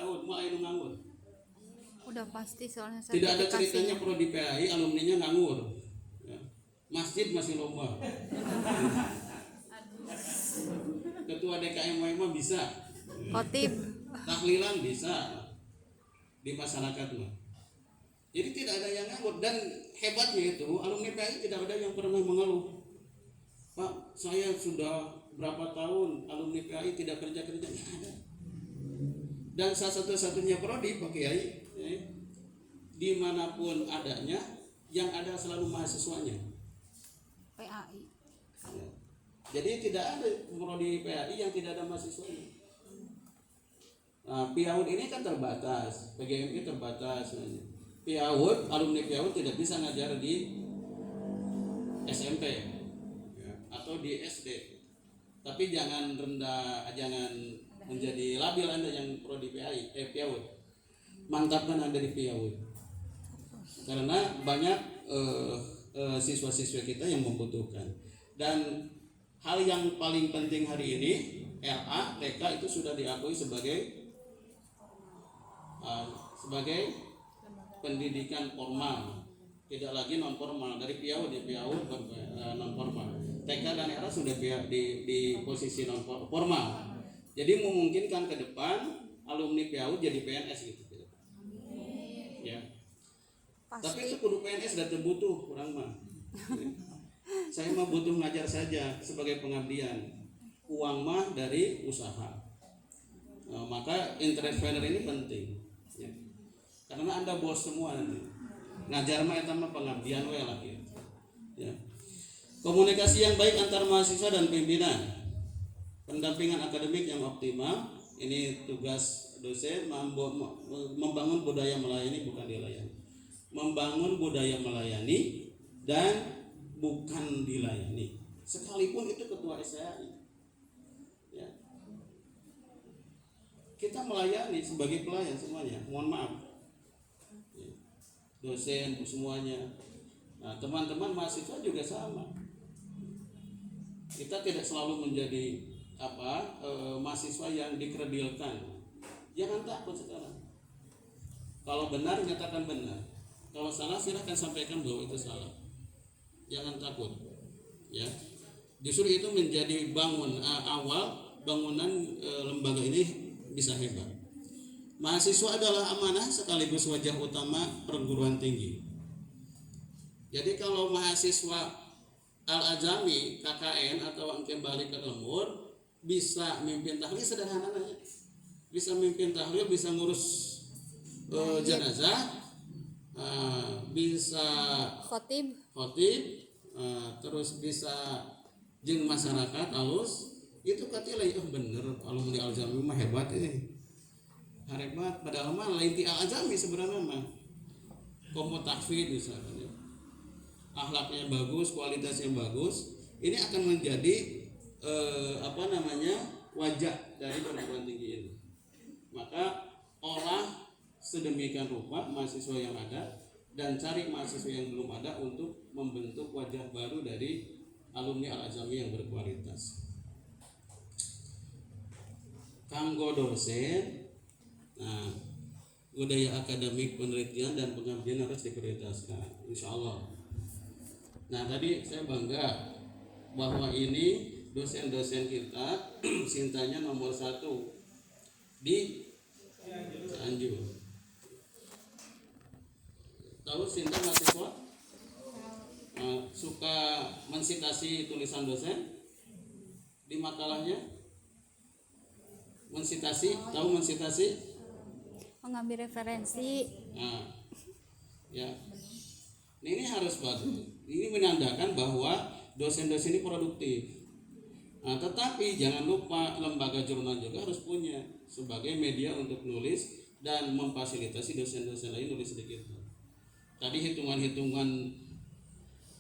PAUD mau anu nganggur. Udah pasti soalnya Tidak ada ceritanya sertifikasinya. prodi PAI alumninya nganggur. Ya. Masjid masih lomba. Ketua DKM mah bisa. Khotib. Tahlilan bisa di masyarakat mah. Jadi tidak ada yang nganggur, dan hebatnya itu alumni PAI tidak ada yang pernah mengeluh. Pak, saya sudah berapa tahun alumni PAI tidak kerja-kerja, nggak ada. Dan satu-satunya prodi Pak Kiai, dimanapun adanya, yang ada selalu mahasiswanya. PAI. Ya. Jadi tidak ada prodi PAI yang tidak ada mahasiswanya. Nah, PIAUD ini kan terbatas, PGMI terbatas. PIAUD, alumni PIAUD tidak bisa ngajar di SMP ya, atau di SD. Tapi jangan menjadi labil Anda yang prodi PIAUD. Mantapkan Anda di PIAUD. Karena banyak siswa-siswa kita yang membutuhkan. Dan hal yang paling penting hari ini, LA, TK itu sudah diakui sebagai pendidikan formal, tidak lagi non formal. Dari PIAUD non formal. TK dan RA sudah di posisi non formal. Jadi memungkinkan ke depan alumni PIAUD jadi PNS gitu. Ya. Pasti. Tapi itu kudu PNS dan terbutuh kurang mah. Saya mah butuh ngajar saja sebagai pengabdian. Uang mah dari usaha. Nah, maka entrepreneur ini penting. Ya. Karena Anda bos semua nanti. Ngajar mah eta mah pengabdian we lah gitu. Ya. Komunikasi yang baik antar mahasiswa dan pimpinan. Pendampingan akademik yang optimal. Ini tugas dosen, membangun budaya melayani bukan dilayani. Membangun budaya melayani dan bukan dilayani. Sekalipun itu ketua SAI. Ya. Kita melayani sebagai pelayan semuanya. Mohon maaf. Dosen semuanya. Nah, teman-teman mahasiswa juga sama. Kita tidak selalu menjadi mahasiswa yang dikredilkan. Jangan takut sekarang. Kalau benar nyatakan benar. Kalau salah silahkan sampaikan bahwa itu salah. Jangan takut. Ya. Justru itu menjadi awal bangunan lembaga ini bisa hebat. Mahasiswa adalah amanah sekaligus wajah utama perguruan tinggi. Jadi kalau mahasiswa Al-Ajami, KKN atau Angke balik ke Lembur bisa mimpin tahlil sederhana aja. Bisa mimpin tahlil, bisa ngurus jenazah, bisa Khotib. terus bisa jeung masyarakat alus. Itu katanya bener alumni Al-Ajami mah hebat ini. Hebat padahal mah lain ti Al-Ajami sebenarnya mah. Komo takfid misalnya. Akhlaknya bagus, kualitasnya bagus. Ini akan menjadi wajah dari perguruan tinggi ini. Maka olah sedemikian rupa mahasiswa yang ada dan cari mahasiswa yang belum ada untuk membentuk wajah baru dari alumni Al-Ajami yang berkualitas. Kanggo dosen, nah, budaya akademik, penelitian dan pengabdian harus diprioritaskan, insya Allah. Nah, tadi saya bangga bahwa ini dosen-dosen kita cintanya nomor 1 di Cianjur. Tahu Sinta mahasiswa suka mensitasi tulisan dosen di makalahnya. Tahu mensitasi? Mengambil referensi. Nah, ya. Ini harus bagus. Ini menandakan bahwa dosen-dosen ini produktif. Nah, tetapi jangan lupa lembaga jurnal juga harus punya sebagai media untuk nulis dan memfasilitasi dosen-dosen lain nulis sedikit. Tadi hitungan-hitungan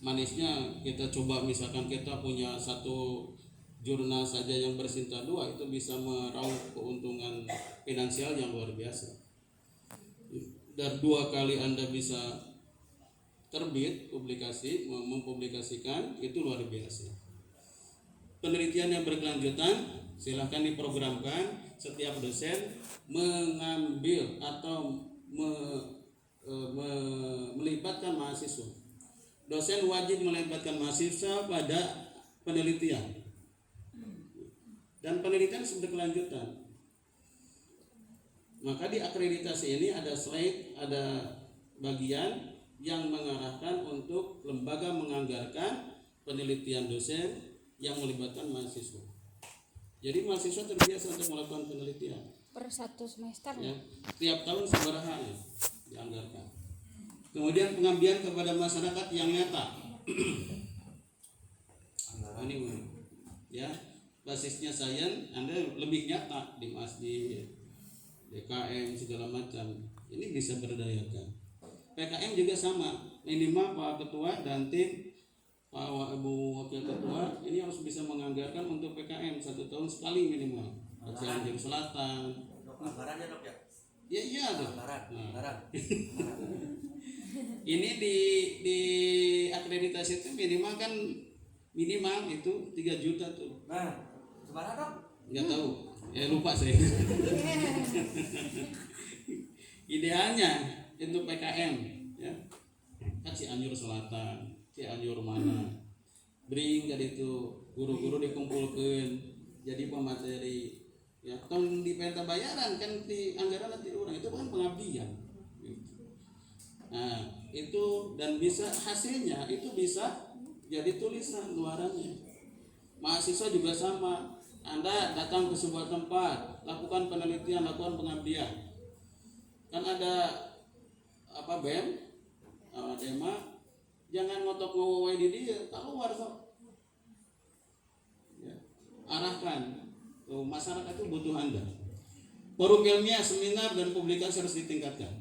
manisnya kita coba, misalkan kita punya satu jurnal saja yang bersinta 2 itu bisa meraup keuntungan finansial yang luar biasa. Dan 2 kali Anda bisa terbit publikasi, mempublikasikan, itu luar biasa. Penelitian yang berkelanjutan silahkan diprogramkan setiap dosen mengambil atau melibatkan mahasiswa. Dosen wajib melibatkan mahasiswa pada penelitian. Dan penelitian berkelanjutan. Maka di akreditasi ini ada slide, ada bagian yang mengarahkan untuk lembaga menganggarkan penelitian dosen yang melibatkan mahasiswa. Jadi mahasiswa terbiasa untuk melakukan penelitian. Per 1 semester. Ya, tiap tahun seberapa ya dianggarkan. Kemudian pengabdian kepada masyarakat yang nyata. Ini ya, basisnya sains, Anda lebih nyata di masjid, DKM segala macam. Ini bisa berdayakan. PKM juga sama, minimal Pak Ketua dan tim Pak Ibu Wakil Ketua ini harus bisa menganggarkan untuk PKM 1 tahun sekali minimal. Cianjur Selatan. Anggarannya dok ya? Ya iya dong. Anggaran. Ini di akreditasi itu minimal itu 3 juta tuh. Nah, gimana dok? Nggak tahu. Ya lupa saya. Idealnya untuk PKM ya. Kan Cianjur Selatan, Cianjur mana. Bring tadi itu guru-guru dikumpulkan jadi pemateri. Ya, tong di penta bayaran kan di anggaran nanti orang itu kan pengabdian. Gitu. Nah, itu dan bisa hasilnya itu bisa jadi tulisan luarannya. Mahasiswa juga sama. Anda datang ke sebuah tempat, lakukan penelitian, lakukan pengabdian. Kan ada BEM, DEMA, jangan ngotok ngowoi di dia, keluar sok. Ya, arahkan. Masyarakat itu butuh Anda. Forum ilmiah, seminar dan publikasi harus ditingkatkan.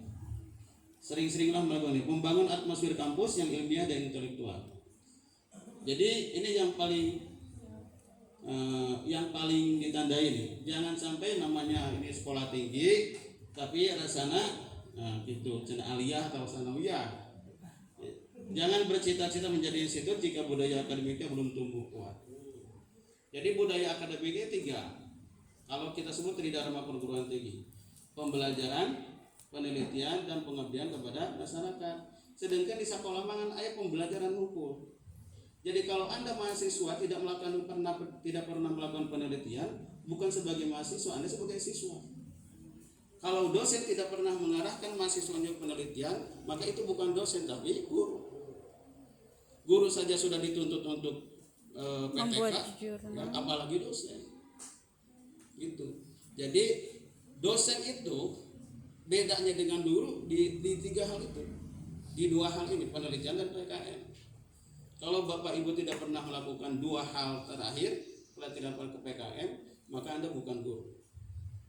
Sering-seringlah melakukan ini, membangun atmosfer kampus yang ilmiah dan intelektual. Jadi ini yang paling ditandai nih. Jangan sampai namanya ini sekolah tinggi, tapi rasana gitu, cina aliyah atau sanawiyah. Jangan bercita-cita menjadi institut jika budaya akademiknya belum tumbuh kuat. Jadi budaya akademiknya 3. Kalau kita sebut Tridharma perguruan tinggi, pembelajaran, penelitian, dan pengabdian kepada masyarakat. Sedangkan di sekolah mangan ayat pembelajaran hukum. Jadi kalau Anda mahasiswa tidak pernah melakukan penelitian, bukan sebagai mahasiswa, Anda sebagai siswa. Kalau dosen tidak pernah mengarahkan mahasiswanya penelitian, maka itu bukan dosen tapi guru. Guru saja sudah dituntut untuk PTK, ya, apalagi dosen. Gitu. Jadi dosen itu bedanya dengan guru di 3 hal itu, di 2 hal ini, penelitian dan PKM. Kalau Bapak Ibu tidak pernah melakukan 2 hal terakhir, pelatihan ke PKM, maka Anda bukan guru,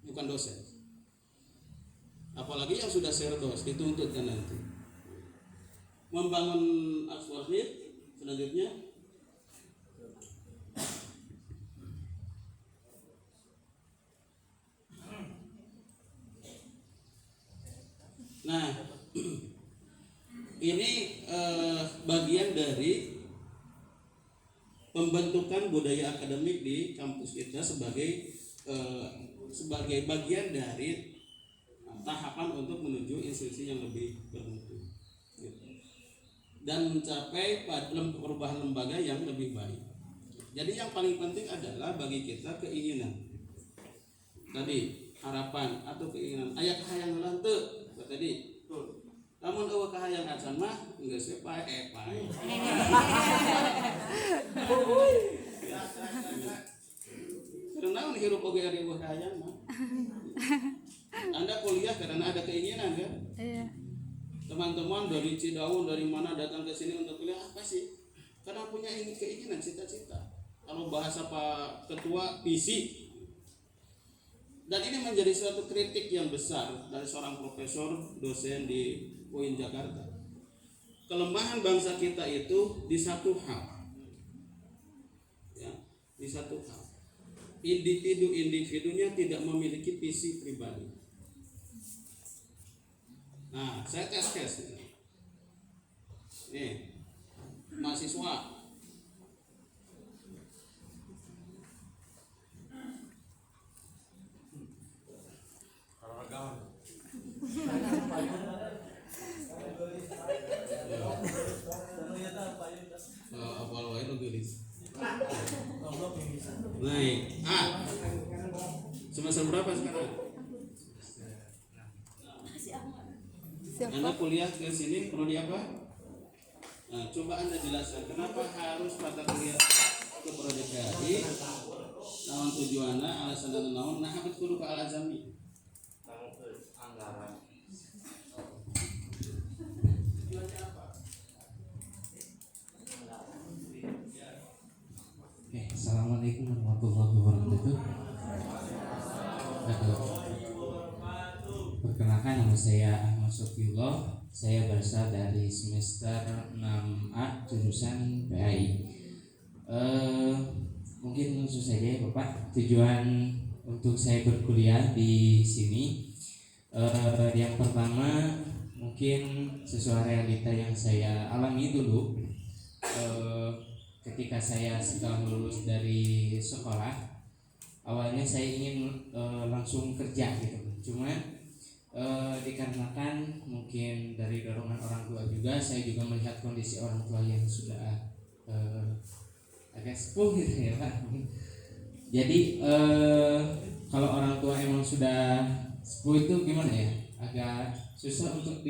bukan dosen. Apalagi yang sudah serdos dituntut kan nanti. Membangun atmosfer selanjutnya. Nah, ini bagian dari pembentukan budaya akademik di kampus kita sebagai bagian dari tahapan untuk menuju institusi yang lebih bermutu dan mencapai perubahan lembaga yang lebih baik. Jadi yang paling penting adalah bagi kita keinginan. Tadi harapan atau keinginan. Aya kahayang lanteuk tadi. Namun eueuh kahayang acan mah geus pae. Karena hirup oge ari eueuh kahayang mah. Anda kuliah karena ada keinginan kan? Iya. Teman-teman dari Cidaun dari mana datang ke sini untuk kuliah apa sih? Karena punya keinginan, cita-cita. Kalau bahasa Pak Ketua visi. Dan ini menjadi suatu kritik yang besar dari seorang profesor dosen di UIN Jakarta. Kelemahan bangsa kita itu di satu hal. Ya, di satu hal. Individu-individunya tidak memiliki visi pribadi. Nah, saya tes ini. Nih, mahasiswa. Siapa? Anda kuliah ke sini prodi apa? Nah, coba Anda jelaskan kenapa harus mata kuliah ke prodi PAI? Naon tujuanna, alasan dan naon, nah habis kudu ke Al-Azami. Assalamualaikum warahmatullahi wabarakatuh. Perkenalkan, nama saya Ahmad Sofiullah. Saya berasal dari semester 6A jurusan PAI. Mungkin langsung saja ya Bapak, tujuan untuk saya berkuliah di sini. Yang pertama mungkin sesuai realita yang saya alami dulu. Ketika saya setelah lulus dari sekolah, awalnya saya ingin langsung kerja gitu. Cuma dikarenakan mungkin dari dorongan orang tua juga, saya juga melihat kondisi orang tua yang sudah agak sepuh gitu ya Pak. Jadi kalau orang tua emang sudah sepuh itu gimana ya, agak susah untuk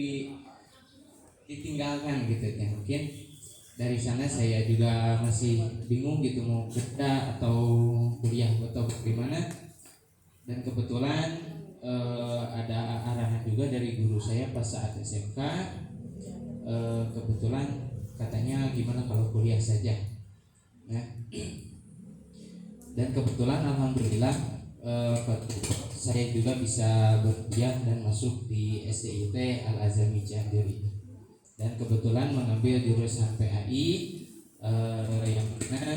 ditinggalkan gitu ya. Mungkin dari sana saya juga masih bingung gitu mau kerja atau kuliah atau bagaimana, dan kebetulan ada arahan juga dari guru saya pas saat SMK. Kebetulan katanya gimana kalau kuliah saja, nah, dan kebetulan alhamdulillah saya juga bisa berkuliah dan masuk di SDIT Al-Azami Cianjur. Dan kebetulan mengambil jurusan PAI, yang mana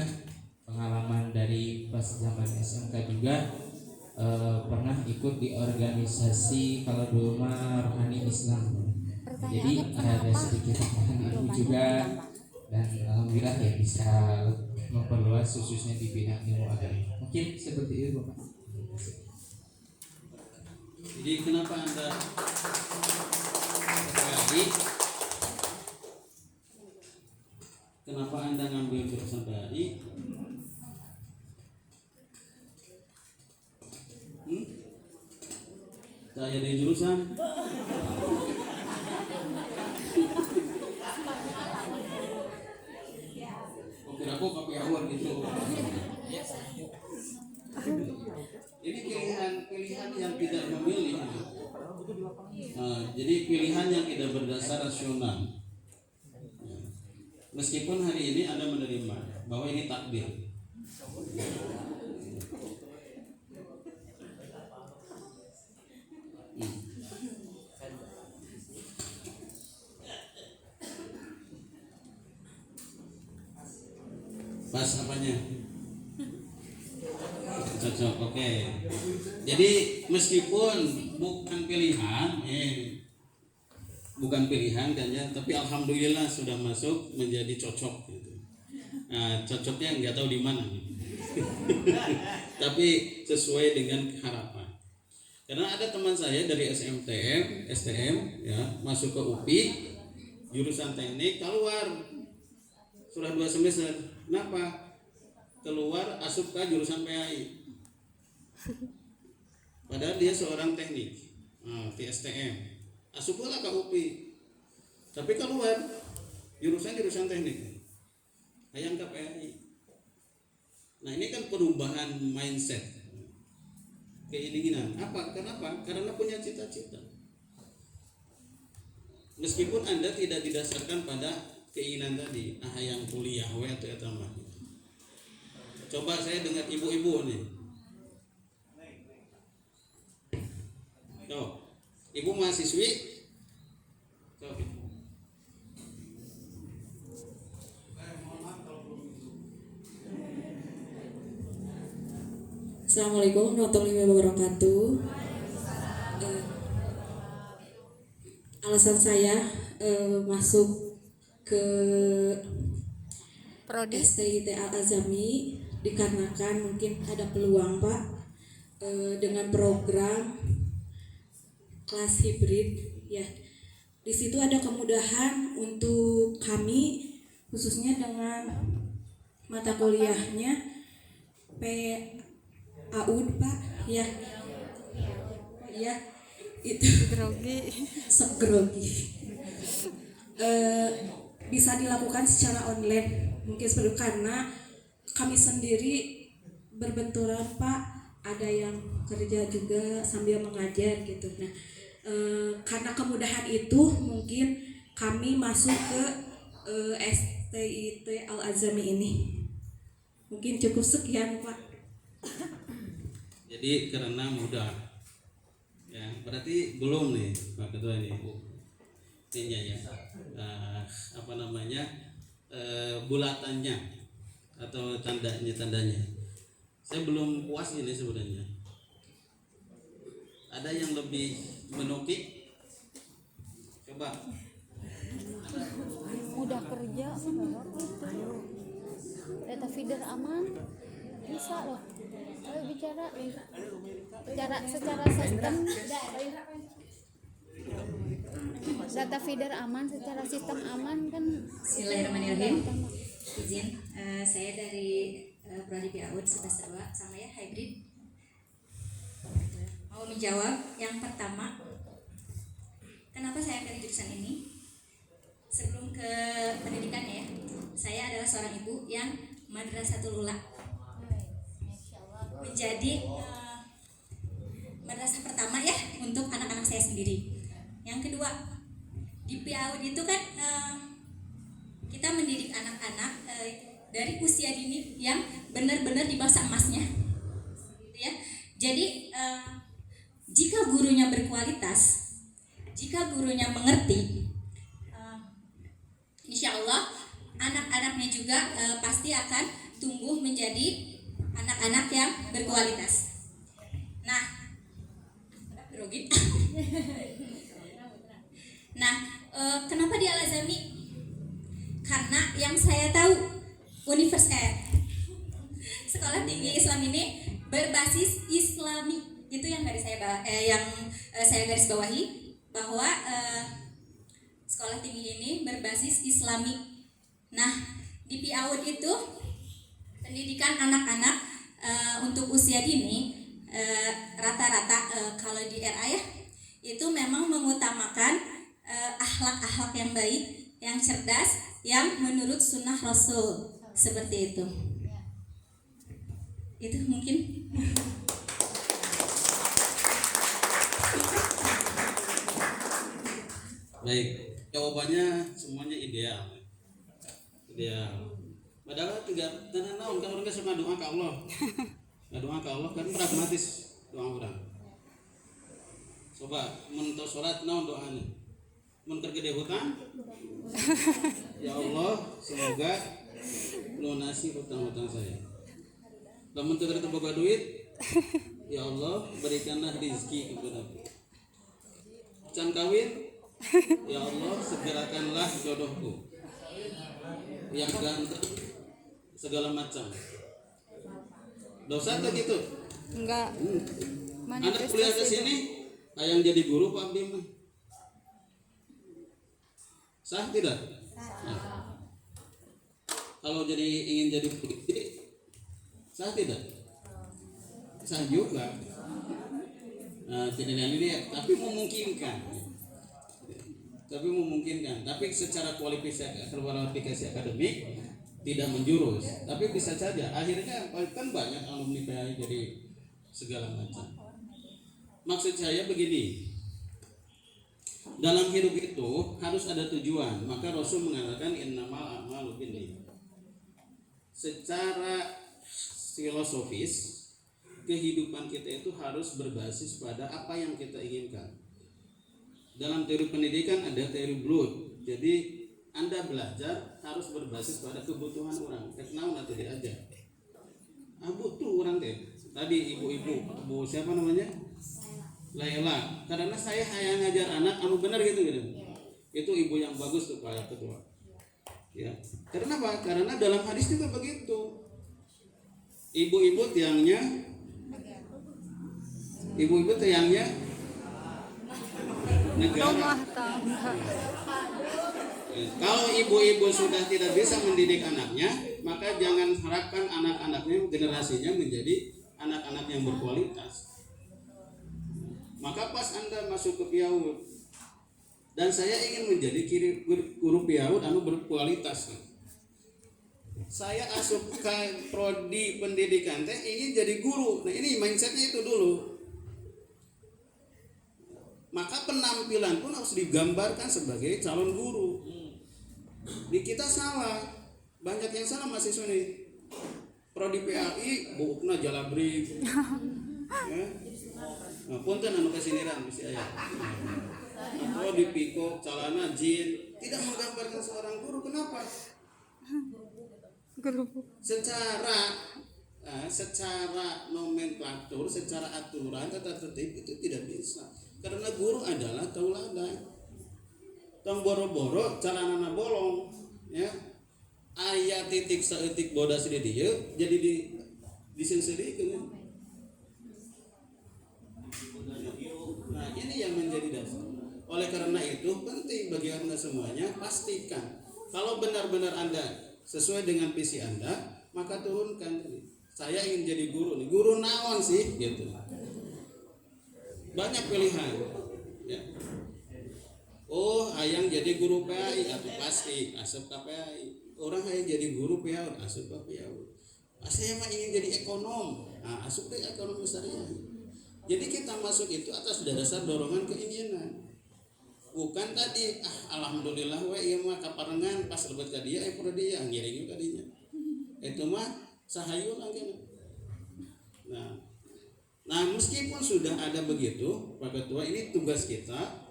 pengalaman dari pas zaman SMK juga pernah ikut di organisasi kalau dulu mah Rohani Islam. Jadi ada sedikit ilmu juga, dan alhamdulillah ya bisa memperluas khususnya di bidang ilmu agama. Mungkin seperti itu Bapak. Jadi kenapa Anda PAI? Kenapa Anda ngambil jurusan PAI? Saya dari jurusan. Oke, aku kopi awal gitu. Ini pilihan yang tidak memilih. Jadi pilihan yang tidak berdasar rasional. Meskipun hari ini Anda menerima bahwa ini takdir. Pas apanya? Cocok, oke. Jadi meskipun bukan pilihan, bukan pilihan kan ya, tapi alhamdulillah sudah masuk menjadi cocok gitu. Nah, cocoknya nggak tahu di mana, tapi sesuai dengan harapan. Karena ada teman saya dari STM ya, masuk ke UPI jurusan teknik, keluar sudah 2 semester. Kenapa? Keluar asup ke jurusan PAI. Padahal dia seorang teknik di STM, asup pula ke UPI, tapi keluar jurusan teknik, ayang ke PAI. Nah ini kan perubahan mindset, keinginan. Kenapa? Karena punya cita-cita. Meskipun Anda tidak didasarkan pada keinginan tadi, yang kuliah atau ya tambah. Coba saya dengar ibu-ibu nih. Tuh, ibu mahasiswi. Tuh. Assalamualaikum warahmatullahi wabarakatuh. Alasan saya masuk ke Prodi. STIT Al-Azami dikarenakan mungkin ada peluang Pak, dengan program kelas hibrid ya. Di situ ada kemudahan untuk kami khususnya dengan mata kuliahnya PAUD Pak ya. ya itu grogi. sok grogi. Bisa dilakukan secara online mungkin seperti karena kami sendiri berbenturan Pak, ada yang kerja juga sambil mengajar gitu. Nah karena kemudahan itu mungkin kami masuk ke STIT Al-Azami ini. Mungkin cukup sekian Pak. Jadi karena mudah, ya berarti belum nih Pak Ketua ini, ininya ya, apa namanya, bulatannya atau tandanya. Saya belum puas ini sebenarnya. Ada yang lebih menukik? Coba. Udah kerja gitu. Data feeder aman bisa loh. Ayo bicara secara sistem. Data feeder aman secara sistem aman kan. Bismillahirrahmanirrahim. Izin, saya dari Prodi PAUD semester 2 sama ya hybrid. Mau menjawab yang pertama, kenapa saya pilih jurusan ini? Sebelum ke pendidikannya ya, saya adalah seorang ibu yang madrasatul ula, menjadi madrasah pertama ya untuk anak-anak saya sendiri. Yang kedua, di PAUD itu kan kita mendidik anak-anak dari usia dini yang benar-benar di masa emasnya, gitu ya. Jadi jika gurunya berkualitas, jika gurunya mengerti, insya Allah anak-anaknya juga pasti akan tumbuh menjadi anak-anak yang berkualitas. Nah, grogi. Nah, kenapa di Al-Azami? Karena yang saya tahu sekolah tinggi Islam ini berbasis Islami. Itu yang saya garis bawahi, bahwa sekolah tinggi ini berbasis Islami. Nah, di PAUD itu pendidikan anak-anak untuk usia dini rata-rata kalau di RA ya itu memang mengutamakan akhlak-akhlak yang baik, yang cerdas, yang menurut sunnah Rasul, seperti itu. Itu mungkin. Baik, jawabannya semuanya ideal. Padahal tiga tanah naon kan orang sama doa ke Allah. Nah, doa ke Allah kan pragmatis doa orang. Coba mentos sholat naon doanya. Mun keur gede hutang. Ya Allah, semoga lunasi hutang-hutang saya. Lamun teu boga duit, ya Allah berikanlah rezeki kepadaku. Can kawin, ya Allah segerakanlah jodohku yang ganteng segala macam. Dosa tak gitu? Enggak. Anak kuliah ke sini, ayang jadi guru Pak Abdi mah. Sah tidak? Nah. Kalau ingin jadi polisi, sah tidak? Sah juga. Nah, tidak lihat, tapi memungkinkan. Tapi secara kualifikasi akademik tidak menjurus. Tapi bisa saja. Akhirnya kan banyak alumni PAI jadi segala macam. Maksud saya begini. Dalam hidup itu harus ada tujuan. Maka Rasul mengatakan innamal a'malu binniyat. Secara filosofis, kehidupan kita itu harus berbasis pada apa yang kita inginkan. Dalam teori pendidikan ada teori Blood. Jadi Anda belajar harus berbasis pada kebutuhan orang. Naon atau diajar. Butuh orang teh. Tadi ibu-ibu, Bu siapa namanya? Laila. Karena saya hayang ngajar anak anu benar gitu. Itu ibu yang bagus tuh Pak Ketua. Ya. Karena apa? Karena dalam hadis juga begitu. Ibu-ibu tiangnya negara. Rumah tangga. Kalau ibu-ibu sudah tidak bisa mendidik anaknya, maka jangan harapkan anak-anaknya generasinya menjadi anak-anak yang berkualitas. Maka pas Anda masuk ke PIAUD, dan saya ingin menjadi guru PIAUD anu berkualitas. Saya asup ke prodi pendidikan teh ingin jadi guru. Nah ini mindsetnya itu dulu. Maka penampilan pun harus digambarkan sebagai calon guru. Di kita salah, banyak yang salah mahasiswa nih. Prodi PAI buukna jalabrik. Ya. Nah, punten anu kesiniran mesti aya. Prodi pikok calana jin, tidak menggambarkan seorang guru. Kenapa? Secara nomenklatur, secara aturan tata tertib itu tidak bisa. Karena guru adalah tauladan. Tong boro-boro calanana bolong, ya. Aya titik saeutik bodas di dieu jadi disenserikeun. Nah, ini yang menjadi dasar. Oleh karena itu penting bagi Anda semuanya pastikan kalau benar-benar Anda sesuai dengan visi Anda, maka turunkan. Saya ingin jadi guru nih. Guru naon sih gitu. Banyak pilihan. Ya. Oh, hayang jadi guru PAI atau pasti asup ke PAI. Orang hayang jadi guru PIAUD asup ke PIAUD. Saya mah ingin jadi ekonom. Nah, asup ke ekonomi syariah. Jadi kita masuk itu atas dasar dorongan keinginan. Bukan tadi alhamdulillah we ieu mah kaparengan pas lebet ka dieu prodi dia ngiring ka dinya. Itu mah sahayun ageuna. Nah, meskipun sudah ada begitu, Pak Ketua, ini tugas kita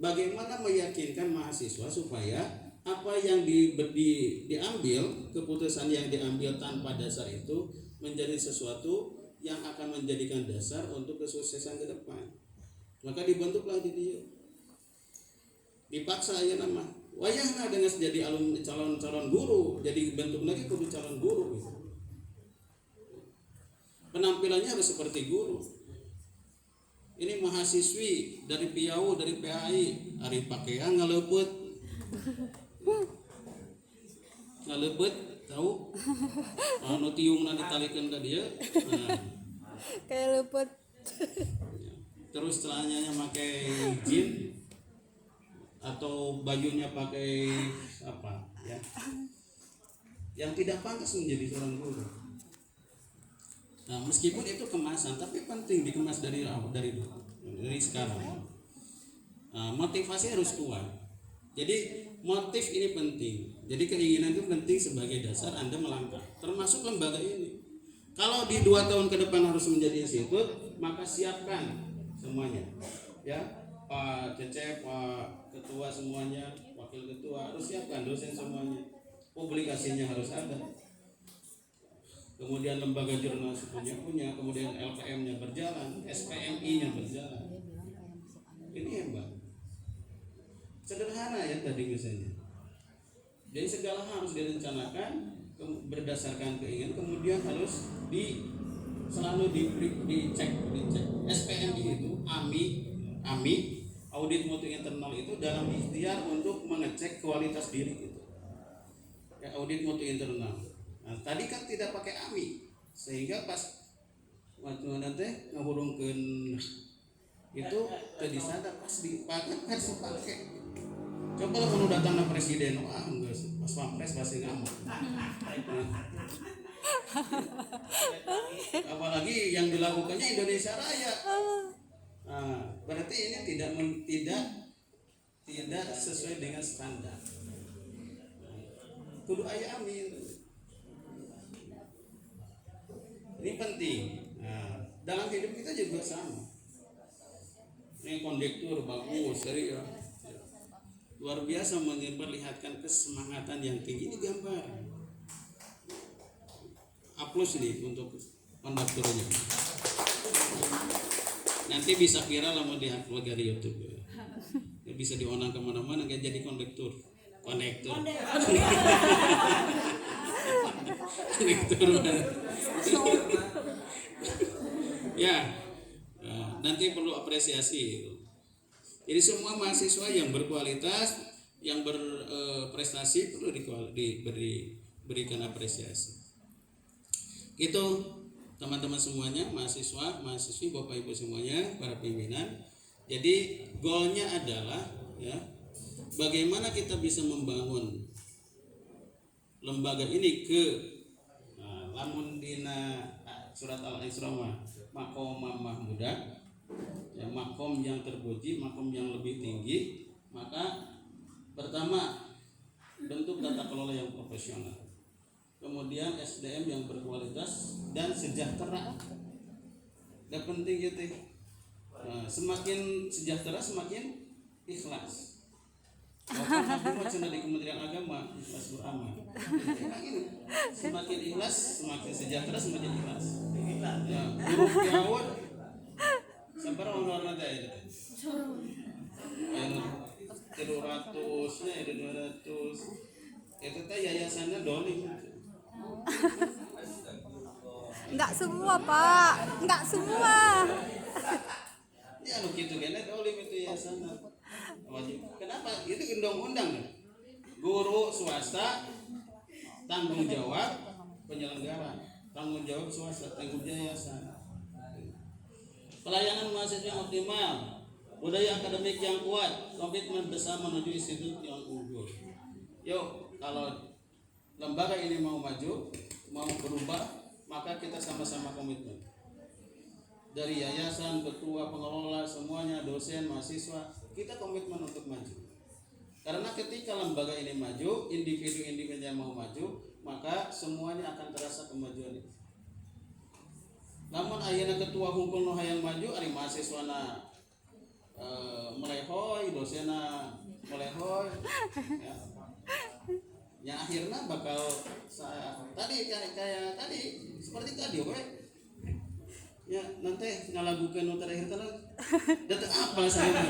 bagaimana meyakinkan mahasiswa supaya apa yang diambil, keputusan yang diambil tanpa dasar itu menjadi sesuatu yang akan menjadikan dasar untuk kesuksesan ke depan. Maka dibentuklah di dia. Dipaksa aja nama. Wayahna dengan jadi calon guru, jadi bentuk lagi kudu calon guru gitu. Penampilannya harus seperti guru. Ini mahasiswi dari PIAUD, dari PAI, ari pakaian ngaleupet. Ngaleupet, tahu? Anu tiungna ditalikeun ka dieu. Nah. Kayak luput. Terus celananya pakai jin atau bajunya pakai apa ya? Yang tidak pantas menjadi seorang guru. Nah, meskipun itu kemasan, tapi penting dikemas dari sekarang. Nah, motivasi harus kuat. Jadi motif ini penting. Jadi keinginan itu penting sebagai dasar Anda melangkah. Termasuk lembaga ini. Kalau di 2 tahun ke depan harus menjadi institut, maka siapkan semuanya. Ya, Pak Cecep, Pak Ketua semuanya, Wakil Ketua harus siapkan, dosen semuanya. Publikasinya harus ada. Kemudian lembaga jurnalistik punya, kemudian LPM-nya berjalan, SPMI-nya berjalan. Ini hebat. Sederhana ya tadi misalnya. Jadi segala harus direncanakan berdasarkan keinginan, kemudian harus selalu dicek. SPMI itu AMI audit mutu internal itu dalam ikhtiar untuk mengecek kualitas diri itu. Ya, audit mutu internal. Nah, tadi kan tidak pakai AMI, sehingga pas waktu nanti ngahurungkeun itu tadi sadar pas dipakai harus dipakai. Coba lah kalau datang ke presiden, wah enggak pas pampres pasti ngamuk. Apalagi yang dilakukannya Indonesia Raya. Nah, berarti ini tidak sesuai dengan standar. Kudu aya AMI. Ini penting. Nah, dalam hidup kita juga sama. Ini kondektur bagus, serius. Luar biasa memperlihatkan kesemangatan yang tinggi. Ini gambar. Aplaus nih untuk kondekturnya. Nanti bisa viral mau di-upload dari YouTube. Ya, bisa dionang kemana-mana kayak jadi konektor. Ya, nanti perlu apresiasi. Jadi semua mahasiswa yang berkualitas, yang berprestasi perlu diberikan apresiasi. Itu teman-teman semuanya, mahasiswa, mahasiswi, Bapak Ibu semuanya, para pimpinan. Jadi goalnya adalah ya bagaimana kita bisa membangun lembaga ini ke lamun dina surat Al-Isra makom mahmudah ya, makom yang terpuji, makom yang lebih tinggi. Maka pertama bentuk tata kelola yang profesional, kemudian SDM yang berkualitas dan sejahtera. Dan penting gitu. Semakin sejahtera semakin ikhlas. Bapak Abdul Cina di Kementerian Agama ikhlas beramal. Semakin ikhlas semakin sejahtera semakin ikhlas. Ya, huruf Yawud sabar honor nanti ya. 300 nya 200 itu teh yayasannya dolim. Enggak semua, Pak. Enggak semua. Ya lu gitu kan dolim itu yayasannya. Wajib. Kenapa? Itu undang-undang ya. Guru swasta tanggung jawab penyelenggara, tanggung jawab swasta, tanggung jawab yayasan. Pelayanan mahasiswa yang optimal, budaya akademik yang kuat, komitmen bersama menuju institut yang unggul. Yuk, kalau lembaga ini mau maju, mau berubah, maka kita sama-sama komitmen. Dari yayasan, ketua, pengelola, semuanya, dosen, mahasiswa, kita komitmen untuk maju. Karena ketika lembaga ini maju, individu-individu yang mau maju, maka semuanya akan terasa kemajuan itu. Namun ayeuna ketua hukum nu hayang maju ari mahasiswana melehoy, dosena melehoy ya. Ya akhirnya bakal tadi kayak tadi seperti tadi we. Ya nanti ngalagukeun nu terakhir teh data apa saya.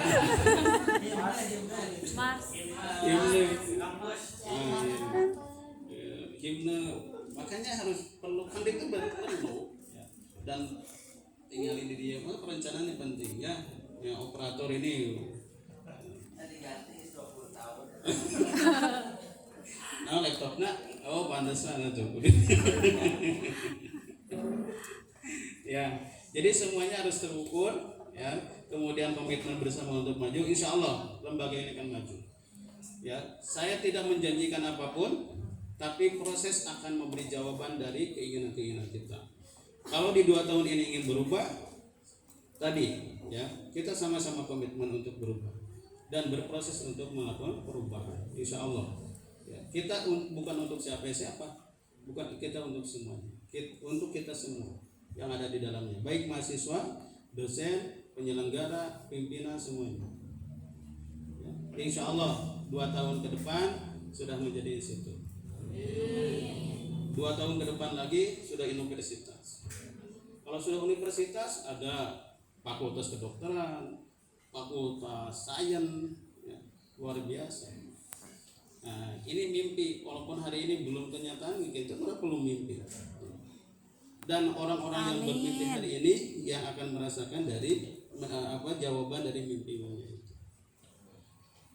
Mas. Himne makanya harus perlu kan itu perlu ya. Dan tinggal ini dia perencanaannya penting ya. Ya operator ini Ganti 20 tahun. nah laptopnya pantesan tuh. Ya jadi semuanya harus terukur ya, kemudian komitmen bersama untuk maju. Insya Allah lembaga ini akan maju ya. Saya tidak menjanjikan apapun, tapi proses akan memberi jawaban dari keinginan-keinginan kita. Kalau di 2 tahun ini ingin berubah, tadi ya kita sama-sama komitmen untuk berubah dan berproses untuk melakukan perubahan. Insya Allah ya, kita bukan untuk siapa-siapa, bukan kita untuk semuanya, untuk kita semua yang ada di dalamnya, baik mahasiswa, dosen, penyelenggara, pimpinan semuanya ya. Insya Allah 2 tahun ke depan sudah menjadi institut, 2 tahun ke depan lagi sudah universitas. Kalau sudah universitas ada fakultas kedokteran, fakultas sains ya, luar biasa. Nah, ini mimpi, walaupun hari ini belum kenyataan, kita perlu mimpi. Dan orang-orang yang bermimpi hari ini yang akan merasakan dari jawaban dari mimpi-mimpi itu.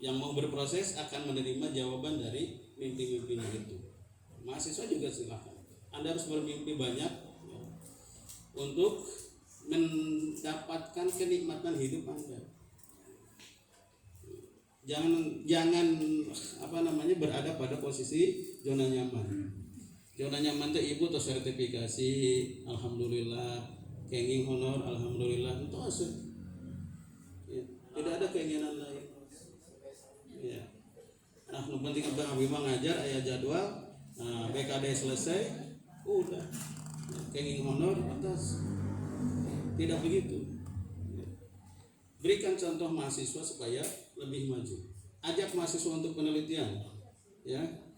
Yang mau berproses akan menerima jawaban dari mimpi-mimpinya itu. Mahasiswa juga silakan. Anda harus bermimpi banyak ya, untuk mendapatkan kenikmatan hidup Anda. Jangan berada pada posisi zona nyaman. Zona nyaman itu ibu atau sertifikasi, alhamdulillah, kenging honor, alhamdulillah, itu asal. Ya, tidak ada keinginan lain. Ya. Nah, yang penting Abang Abimah ngajar, ayah jadwal, BKD selesai, udah, kenging honor atas. Tidak begitu. Berikan contoh mahasiswa supaya lebih maju. Ajak mahasiswa untuk penelitian, ya.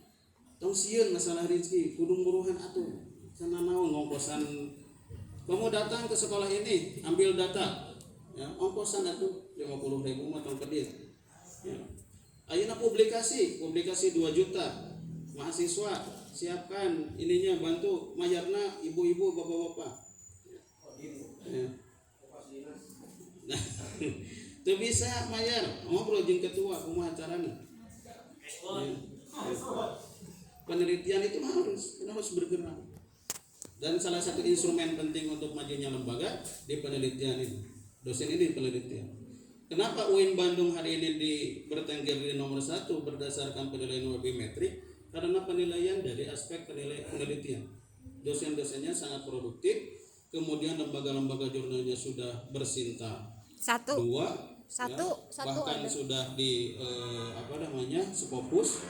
Tong sieun masalah rezeki, kudu muruhan atuh. Sana naon ngongkosan. Kamu datang ke sekolah ini, ambil data. Ya, ongkosan atuh 50.000 mah tong kedit. Ya. Ayeuna publikasi 2 juta. Mahasiswa siapkan ininya, bantu mayarna ibu-ibu, bapak-bapak. Ya. Nah, itu bisa mayar, ngobrol jeung ketua kumaha carana. Ya. Penelitian itu harus bergerak. Dan salah satu instrumen penting untuk majunya lembaga di penelitian ini. Dosen ini di penelitian. Kenapa UIN Bandung hari ini bertengger di nomor 1 berdasarkan penilaian UAB metrik? Karena penilaian dari aspek penelitian. Dosen-dosennya sangat produktif, kemudian lembaga-lembaga jurnalnya sudah bersinta Satu. bahkan ada. sudah di Skopus,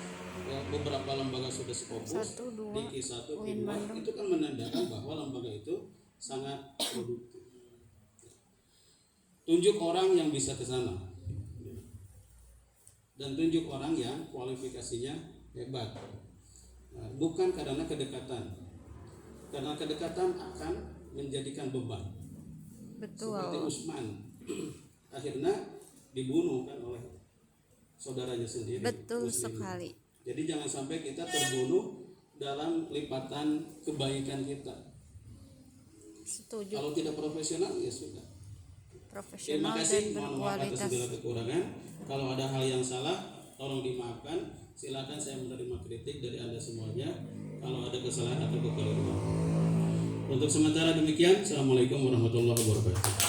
beberapa lembaga sudah Skopus, 1, 2, Diki 1, UIN 2, Bandung. itu kan menandakan bahwa lembaga itu sangat produktif. Tunjuk orang yang bisa ke sana, dan tunjuk orang yang kualifikasinya hebat. Nah, bukan karena kedekatan, karena kedekatan akan menjadikan beban. Seperti Betul. Usman akhirnya dibunuh kan oleh saudaranya sendiri. Betul Muslim. sekali. Jadi jangan sampai kita terbunuh dalam lipatan kebaikan kita. Setuju. Kalau tidak profesional ya sudah. Terima Profesional kasih, dan mohon maaf atas berkualitas. segala kekurangan. Kalau ada hal yang salah, tolong dimaafkan. Silakan, saya menerima kritik dari Anda semuanya. Kalau ada kesalahan atau kekeliruan. Untuk sementara demikian, Assalamualaikum warahmatullahi wabarakatuh.